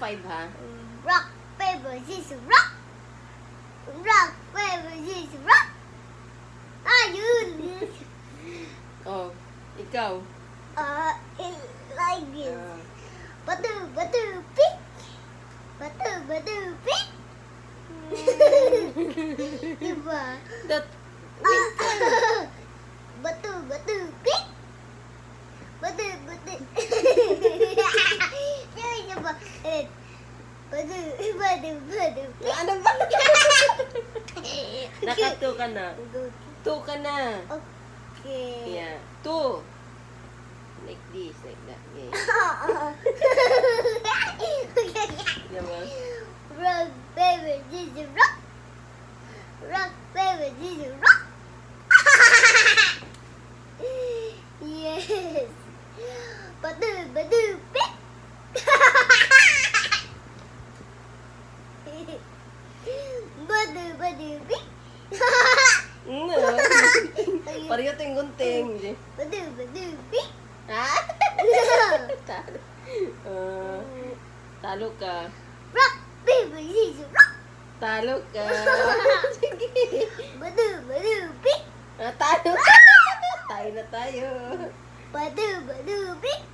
5 ha? Rock, paper, scissors, rock! Rock, paper, scissors, rock! Ayun! Oh, ikaw. Like this. Ah, Batu, batu, pick! Batu, batu, pick! Diba? that, Batu, batu, pick! Batu, batu. Diba? Batu, batu, batu, pick! ano ba? Naka-2 ka na. 2 ka na. Okay. Yeah. 2. Like this, like that. Yeah. Diba? Rock, paper, scissors, rock! Rock, paper, scissors, rock! Yes! Batu, batu, pick! Batu, batu, pick! Pareho tayong gunting. Batu, batu, pick! Ha? Talo. Talo ka. Rock, paper, scissors, rock! Talo ka. Sige. Batu, batu, pick! Talo. Tayo na tayo. Batu, batu, pick!